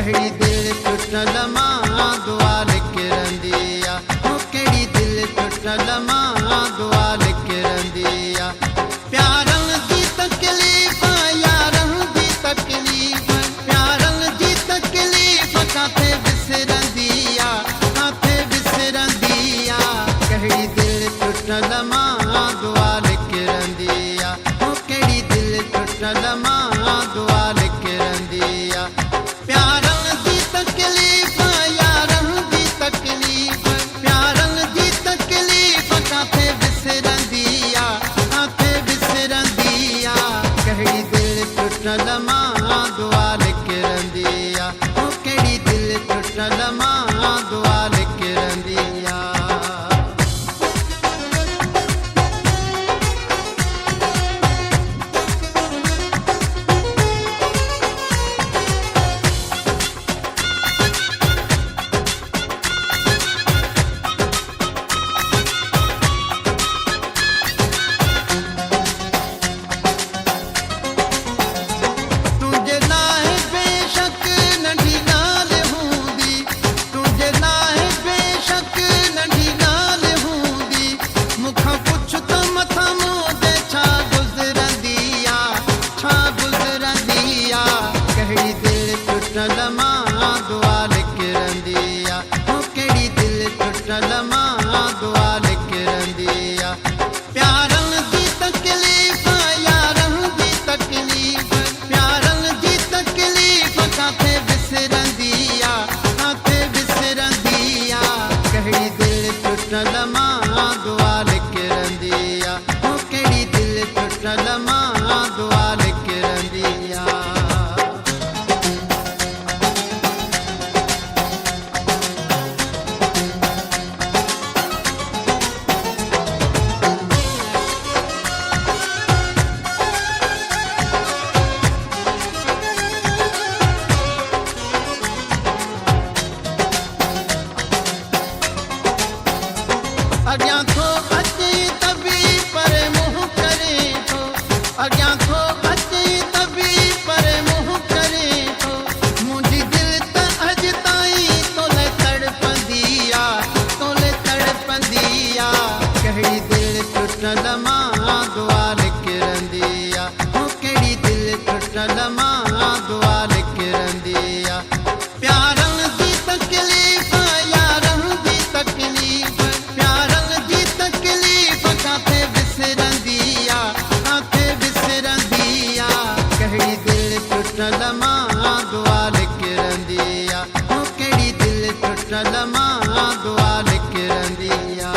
कहिड़ी दिल टुटल मां दुआ लिखंदी आ, कहिड़ी दिल टुटल मां दुआ लिखंदी आ। प्यारनि जी तकलीफ़ यारनि जी तकलीफ़, प्यारनि जी तकलीफ़ काथे विसरंदी आ, काथे विसरंदी आ। कहिड़ी दिल टुटल मां दुआ लिखंदी आ, कहिड़ी दिल टुटल मां दुआ लिखंदी आ। प्यारनि जी तकलीफ़ यारनि जी तकलीफ़, प्यारनि जी तकलीफ़ काथे विसरंदी आ, काथे विसरंदी आ। कहिड़ी दिल टुटल मां दुआ लिखंदी आ, कहिड़ी दिल टुटल मां दुआ लिखंदी आ। टुटल मां दुआ लिखंदी आ, कहिड़ी दिल टुटल मां दुआ लिखंदी आ। प्यारनि जी तकलीफ़ यारनि जी तकलीफ़, प्यारनि जी तकलीफ़ काथे विसरंदी आ, काथे विसरंदी आ। कहिड़ी दिल टुटल मां दुआ लिखंदी आ, कहिड़ी दिल टुटल मां दुआ लिखंदी आ। अॻियां थो अचे त बि परे मुंहुं करे थो, अॻियां थो अचे त बि परे मुंहुं करे थो। मुंहिंजी दिलि त अॼु ताईं तोले तड़पंदी आ, तोले तड़पंदी आ। कहिड़ी दिल टुटल मां दुआ लिखंदी आ, कहिड़ी दिल टुटल मां दुआ लिखंदी आ। प्यारनि जी तकलीफ़ यारनि जी तकलीफ़, प्यारनि जी तकलीफ़ काथे विसरंदी आ, काथे विसरंदी आ। कहिड़ी दिल टुटल मां दुआ लिखंदी आ, कहिड़ी दिल टुटल मां दुआ लिखंदी आ।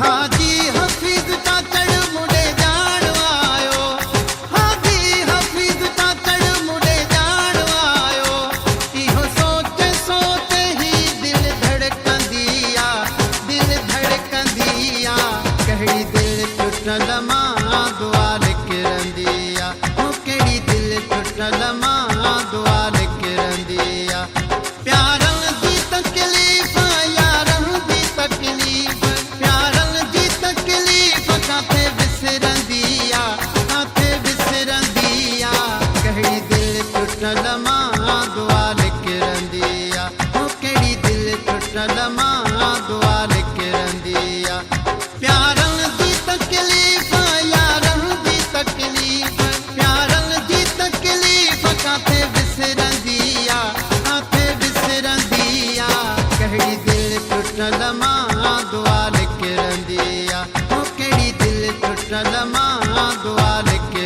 हाजी हफीज़ चाचड़ मुड़े जान आयो, हाजी हफीज़ चाचड़ मुड़े जान आयो। इहो सोच सोच ही दिल धड़कंदी आ, दिल धड़कंदी आ। कहिड़ी दिल टुटल मां दुआ लिखंदी आ, कहिड़ी दिल टुटल मां दुआ लिखंदी आ। प्यारनि जी तकलीफ़ यारनि जी तकलीफ़, प्यारनि जी तकलीफ़ काथे विसरंदी आ, काथे विसरंदी आ। कहिड़ी दिल टुटल मां दुआ लिखंदी आ, कहिड़ी दिल टुटल मां दुआ लिखंदी आ। प्यारनि जी तकलीफ़ यारनि जी तकलीफ़, प्यारनि जी तकलीफ़ काथे विसरंदी आ, काथे विसरंदी आ। कहिड़ी दिल टुटल मां दुआ लिखंदी आ, कहिड़ी दिल टुटल मां दुआ लिखंदी आ।